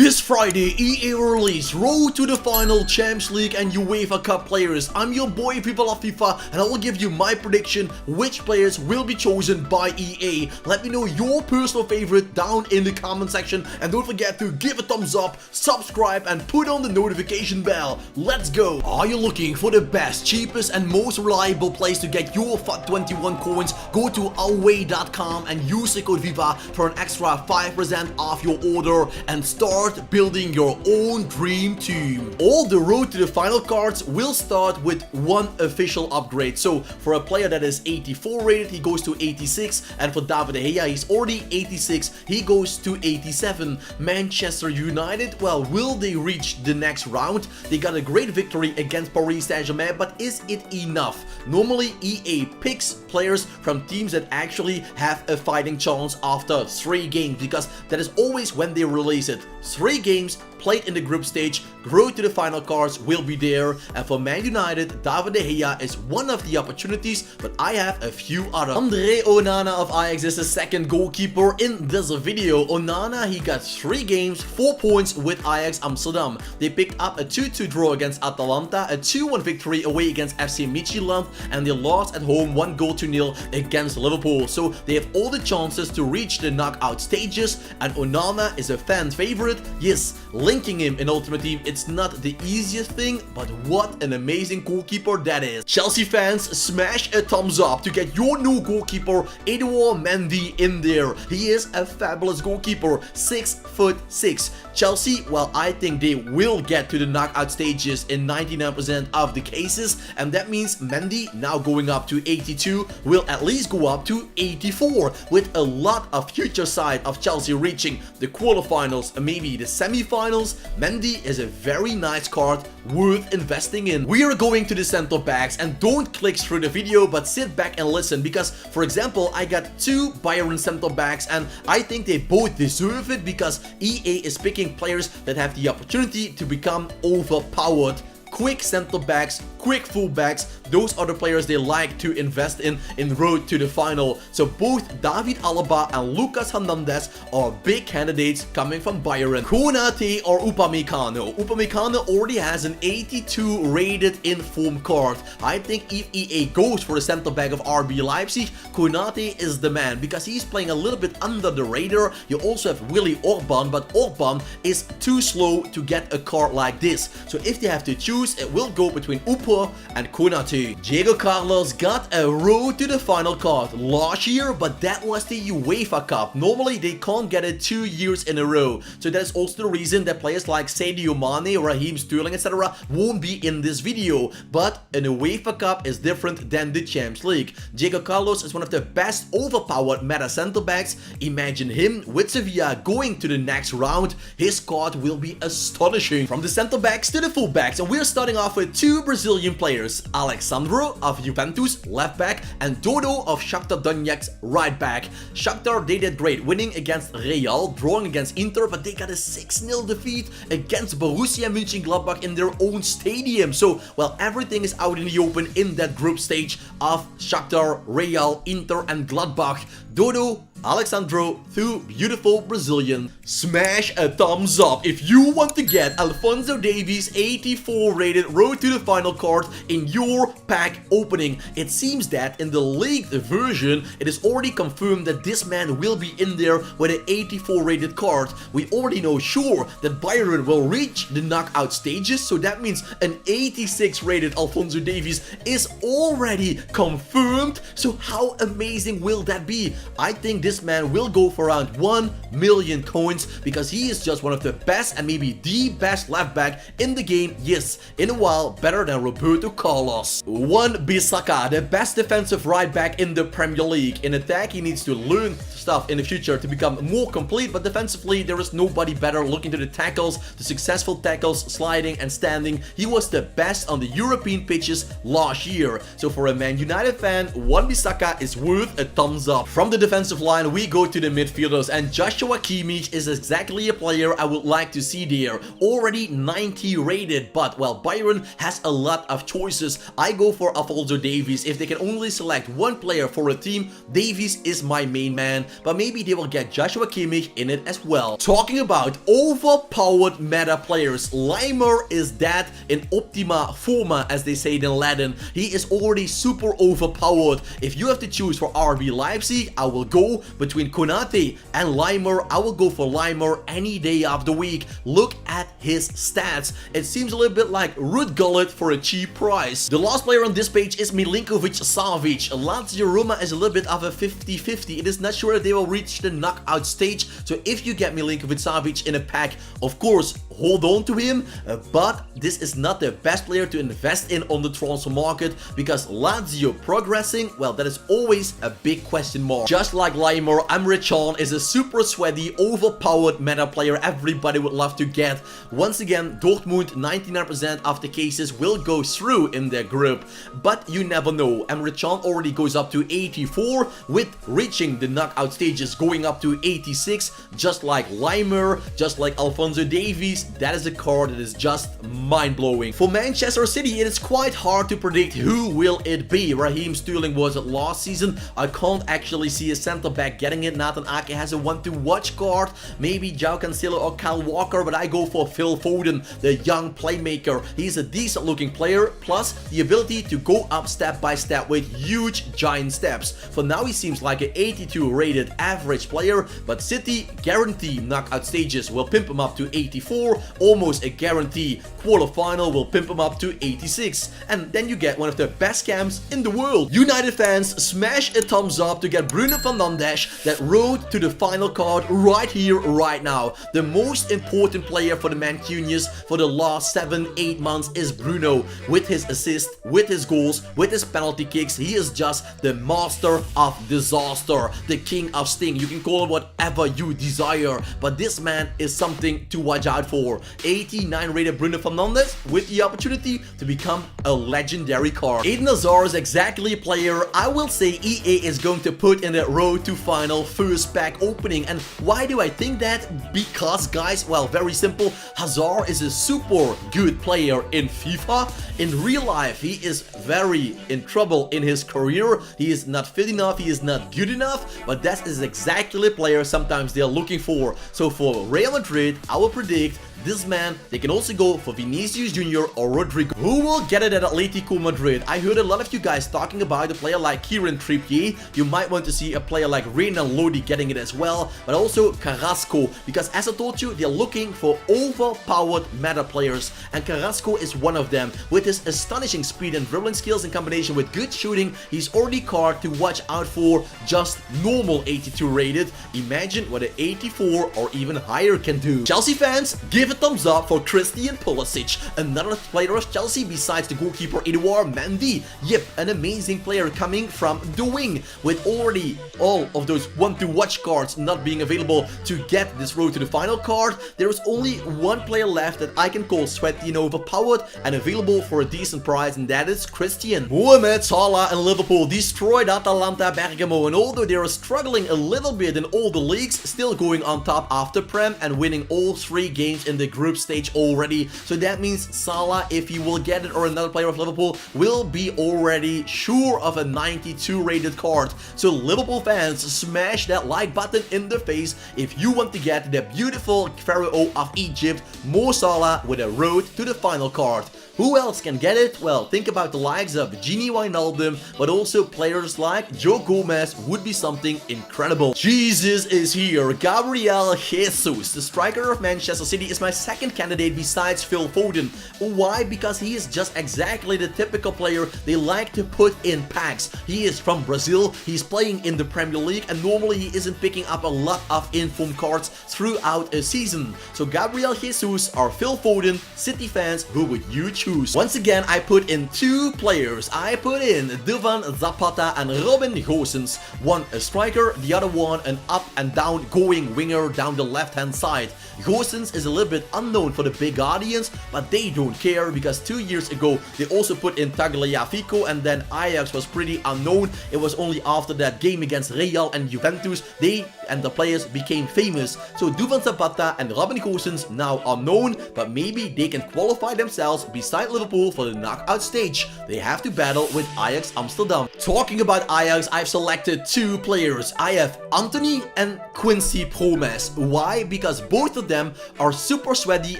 This Friday, EA released Road to the Final, Champions League and UEFA Cup players. I'm your boy, people of FIFA, and I will give you my prediction which players will be chosen by EA. Let me know your personal favorite down in the comment section, and don't forget to give a thumbs up, subscribe, and put on the notification bell. Let's go! Are you looking for the best, cheapest, and most reliable place to get your FUT21 coins? Go to away.com and use the code FIFA for an extra 5% off your order and start building your own dream team. All the Road to the Final cards will start with one official upgrade. So for a player that is 84 rated, he goes to 86, and for David De Gea, he's already 86, he goes to 87. Manchester United, well, will they reach the next round? They got a great victory against Paris Saint-Germain, but is it enough? Normally EA picks players from teams that actually have a fighting chance after 3 games, because that is always when they release it. 3 games played in the group stage, Road to the Final cards will be there, and for Man United, David De Gea is one of the opportunities, but I have a few others. Andre Onana of Ajax is the second goalkeeper in this video. Onana, he got 3 games, 4 points with Ajax Amsterdam. They picked up a 2-2 draw against Atalanta, a 2-1 victory away against FC Midfielder, and they lost at home 1-0 against Liverpool. So they have all the chances to reach the knockout stages, and Onana is a fan favorite. Yes, linking him in Ultimate Team, it's not the easiest thing, but what an amazing goalkeeper that is. Chelsea fans, smash a thumbs up to get your new goalkeeper Edouard Mendy in there. He is a fabulous goalkeeper, 6'6". Chelsea, well, I think they will get to the knockout stages in 99% of the cases, and that means Mendy, now going up to 82, will at least go up to 84, with a lot of future side of Chelsea reaching the quarterfinals and maybe the semi-finals. Mendy is a very nice card worth investing in. We are going to the center backs, and don't click through the video, but sit back and listen, because for example, I got 2 Bayern center backs, and I think they both deserve it because EA is picking players that have the opportunity to become overpowered. Quick center backs, quick fullbacks, those are the players they like to invest in Road to the Final. So both David Alaba and Lucas Hernandez are big candidates coming from Bayern. Konate or Upamecano. Upamecano already has an 82 rated inform card. I think if EA goes for the center back of RB Leipzig, Konate is the man because he's playing a little bit under the radar. You also have Willy Orban, but Orban is too slow to get a card like this. So if they have to choose, it will go between Upa and Konate. Diego Carlos got a Road to the Final card last year, but that was the UEFA Cup. Normally they can't get it 2 years in a row. So that's also the reason that players like Sadio Mane, Raheem Sterling, etc. won't be in this video. But an UEFA Cup is different than the Champions League. Diego Carlos is one of the best overpowered meta center backs. Imagine him with Sevilla going to the next round. His card will be astonishing. From the center backs to the fullbacks, and we're starting off with 2 Brazilian players, Alexandro of Juventus, left back, and Dodo of Shakhtar Donetsk, right back. Shakhtar, they did great, winning against Real, drawing against Inter, but they got a 6-0 defeat against Borussia Mönchengladbach in their own stadium. So, well, everything is out in the open in that group stage of Shakhtar, Real, Inter, and Gladbach. Dodo, Alexandro, 2 beautiful Brazilian. Smash a thumbs up if you want to get Alphonso Davies 84 rated Road to the Final card in your pack opening. It seems that in the leaked version, it is already confirmed that this man will be in there with an 84 rated card. We already know sure that Bayern will reach the knockout stages, so that means an 86 rated Alphonso Davies is already confirmed. So how amazing will that be? I think this man will go for around 1 million coins because he is just one of the best and maybe the best left back in the game. Yes, in a while, better than Roberto Carlos. Wan-Bissaka, the best defensive right back in the Premier League. In attack, he needs to learn stuff in the future to become more complete, but defensively, there is nobody better. Looking to the tackles, the successful tackles, sliding and standing, he was the best on the European pitches last year. So for a Man United fan, Wan-Bissaka is worth a thumbs up. From From the defensive line, we go to the midfielders, and Joshua Kimmich is exactly a player I would like to see there. Already 90 rated, but well, Bayern has a lot of choices. I go for Alphonso Davies. If they can only select one player for a team, Davies is my main man, but maybe they will get Joshua Kimmich in it as well. Talking about overpowered meta players, Leimer is that in optima forma, as they say in Latin. He is already super overpowered. If you have to choose for RB Leipzig, I will go between Konate and Leimer. I will go for Leimer any day of the week. Look at his stats. It seems a little bit like Ruud Gullit for a cheap price. The last player on this page is Milinkovic-Savic. Lazio Roma is a little bit of a 50-50. It is not sure if they will reach the knockout stage. So if you get Milinkovic-Savic in a pack, of course, hold on to him. But this is not the best player to invest in on the transfer market, because Lazio progressing, well, that is always a big question mark. Just like Leimer, Emre Can is a super sweaty, overpowered meta player everybody would love to get. Once again, Dortmund, 99% of the cases will go through in their group, but you never know. Emre Can already goes up to 84, with reaching the knockout stages going up to 86, just like Leimer, just like Alphonso Davies. That is a card that is just mind-blowing. For Manchester City, it is quite hard to predict who will it be. Raheem Sterling was it last season. I can't actually see a center back getting it. Nathan Ake has a one-to-watch card. Maybe João Cancelo or Kyle Walker, but I go for Phil Foden, the young playmaker. He's a decent looking player, plus the ability to go up step by step with huge giant steps. For now, he seems like an 82 rated average player, but City guarantee knockout stages will pimp him up to 84, almost a guarantee. Quarterfinal will pimp him up to 86, and then you get one of the best camps in the world. United fans, smash a thumbs up to get Bruno Fernandes, that road to the final card right here, right now. The most important player for the Mancunians for the last 7-8 months is Bruno. With his assists, with his goals, with his penalty kicks, he is just the master of disaster, the king of sting. You can call him whatever you desire, but this man is something to watch out for. 89 rated Bruno Fernandes with the opportunity to become a legendary card. Eden Hazard is exactly a player I will say EA is going to put in the road to final first pack opening. And why do I think that? Because guys, well, very simple. Hazard is a super good player in FIFA. In real life, he is very in trouble in his career. He is not fit enough, he is not good enough, but that is exactly the player sometimes they are looking for. So for Real Madrid, I will predict this man. They can also go for Vinicius Jr. or Rodrigo. Who will get it at Atletico Madrid? I heard a lot of you guys talking about a player like Kieran Trippier. You might want to see a player like Renan Lodi getting it as well, but also Carrasco, because as I told you, they're looking for overpowered meta players, and Carrasco is one of them. With his astonishing speed and dribbling skills in combination with good shooting, he's already card to watch out for. Just normal 82 rated. Imagine what an 84 or even higher can do. Chelsea fans, give a thumbs up for Christian Pulisic, another player of Chelsea besides the goalkeeper Edouard Mendy. Yep, an amazing player coming from the wing. With already all of those one-to-watch cards not being available to get this road to the final card, there is only one player left that I can call sweaty and overpowered and available for a decent price, and that is Christian. Mohamed Salah and Liverpool destroyed Atalanta Bergamo, and although they are struggling a little bit in all the leagues, still going on top after Prem and winning all 3 games in the group stage already. So that means Salah, if he will get it, or another player of Liverpool, will be already sure of a 92 rated card. So Liverpool fans, smash that like button in the face if you want to get the beautiful Pharaoh of Egypt, Mo Salah, with a road to the final card. Who else can get it? Well, think about the likes of Gini Wijnaldum, but also players like Joe Gomez would be something incredible. Jesus is here. Gabriel Jesus, the striker of Manchester City, is my second candidate besides Phil Foden. Why? Because he is just exactly the typical player they like to put in packs. He is from Brazil, he's playing in the Premier League, and normally he isn't picking up a lot of inform cards throughout a season. So Gabriel Jesus or Phil Foden, City fans, who would you choose? Juventus. Once again, I put in 2 players. I put in Duvan Zapata and Robin Gosens. One a striker, the other one an up and down going winger down the left hand side. Gosens is a little bit unknown for the big audience, but they don't care because 2 years ago they also put in Tagliafico, and then Ajax was pretty unknown. It was only after that game against Real and Juventus they and the players became famous. So Duvan Zapata and Robin Gosens now unknown, but maybe they can qualify themselves beside Liverpool for the knockout stage. They have to battle with Ajax Amsterdam. Talking about Ajax, I've selected 2 players. I have Anthony and Quincy Promes. Why? Because both of them are super sweaty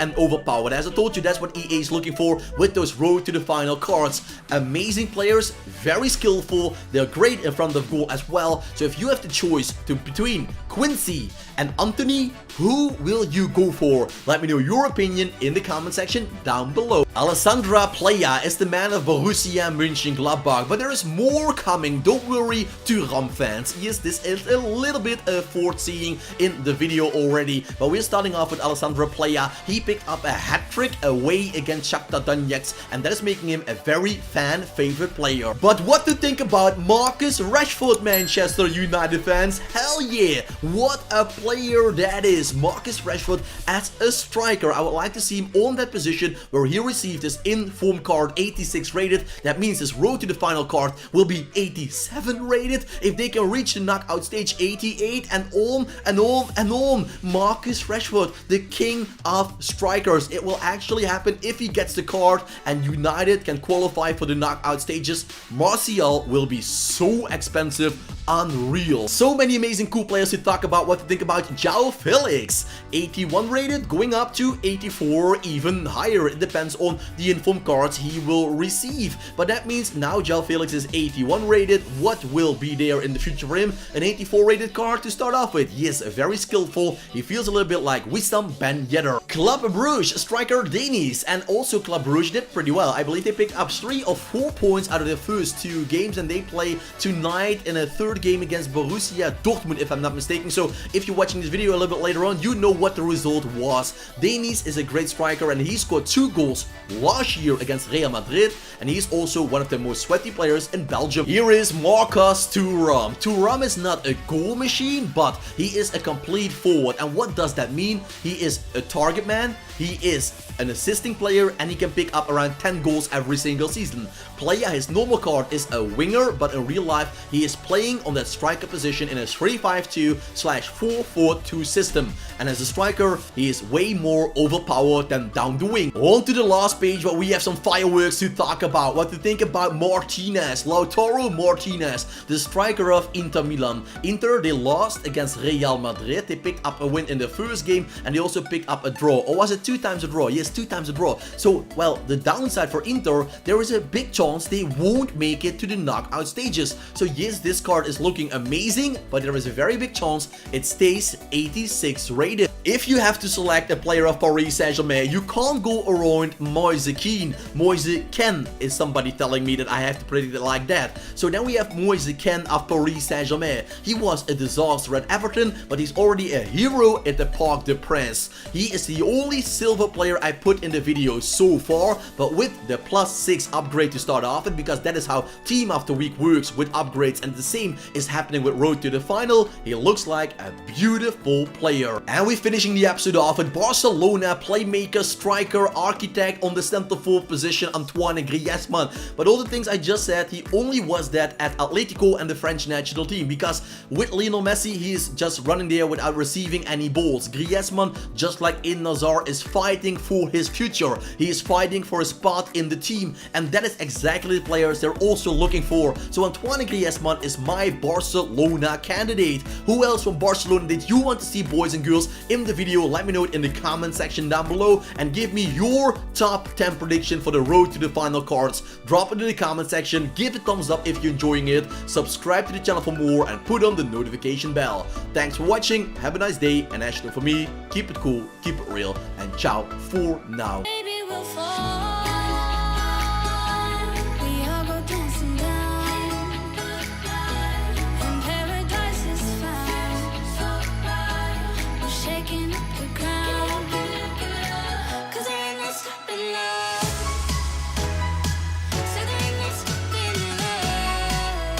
and overpowered. As I told you, that's what EA is looking for with those road to the final cards. Amazing players, very skillful, they're great in front of goal as well. So if you have the choice between Quincy and Anthony, who will you go for? Let me know your opinion in the comment section down below. Alessandro Playa is the man of Borussia Mönchengladbach, but there is more coming. Don't worry, Thuram fans. Yes, this is a little bit foreseeing in the video already, but we're starting off with Alessandro Playa. He picked up a hat-trick away against Shakhtar Donetsk, and that is making him a very fan-favorite player. But what to think about Marcus Rashford, Manchester United fans? Hell yeah, what a player that is. Marcus Rashford as a striker. I would like to see him on that position where he received his inform card 86 rated. That means his road to the final card will be 87 rated. If they can reach the knockout stage, 88 and on and on and on. Marcus Rashford, the king of strikers. It will actually happen if he gets the card and United can qualify for the knockout stages. Martial will be so expensive, unreal. So many amazing cool players to talk about. What to think about João Felix, 81 rated going up to 84, even higher. It depends on the inform cards he will receive, but that means now João Felix is 81 rated. What will be there in the future for him? An 84 rated card to start off with. Yes, very skillful. He feels a little bit like Wissam Ben Yedder. Club Brugge striker Denis, and also Club Brugge did pretty well. I believe they picked up 3 or 4 points out of their first 2 games, and they play tonight in a 3rd game against Borussia Dortmund, if I'm not mistaken. So if you're watching this video a little bit later on, you know what the result was. Denis is a great striker, and he scored 2 goals last year against Real Madrid, and he's also one of the most sweaty players in Belgium. Here is Marcus Thuram. Thuram is not a goal machine, but he is a complete forward. And what does that mean? He is a target man, he is an assisting player, and he can pick up around 10 goals every single season. Playa, his normal card is a winger, but in real life he is playing on that striker position in a 3-5-2/4-4-2 system, and as a striker he is way more overpowered than down the wing. On to the last page, but we have some fireworks to talk about. What to think about Martinez, Lautaro Martinez, the striker of Inter Milan. Inter, they lost against Real Madrid. They picked up a win in the first game, and they also picked up a draw. Or was it 2 times a draw? Yes, 2 times a draw. So, well, the downside for Inter, there is a big chance they won't make it to the knockout stages. So yes, this card is looking amazing, but there is a very big chance it stays 86 rated. If you have to select a player of Paris Saint-Germain, you can't go around Moise Kean. Moise Kean is somebody telling me that I have to predict it like that. So then we have Moise Kean of Paris Saint-Germain. He was a disaster at Everton, but he's already a hero at the Parc des Princes. He is the only silver player I put in the video so far, but with the +6 upgrade to start off with, because that is how Team After Week works with upgrades, and the same is happening with Road to the Final. He looks like a beautiful player. And we're finishing the episode off with Barcelona playmaker, striker, architect on the center forward position, Antoine Griezmann. But all the things I just said, he only was that at Atletico and the French national team, because with Lionel Messi, he is just running there without receiving any balls. Griezmann, just like Eden Hazard, is fighting for his future. He is fighting for a spot in the team, and that is exactly the players they're also looking for. So Antoine Griezmann is my Barcelona candidate. Who else from Barcelona did you want to see, boys and girls, in the video? Let me know it in the comment section down below, and give me your top 10 prediction for the road to the final cards. Drop it in the comment section, give a thumbs up if you're enjoying it, subscribe to the channel for more, and put on the notification bell. Thanks for watching, have a nice day, and as you know, for me, keep it cool, keep it real, and ciao for now.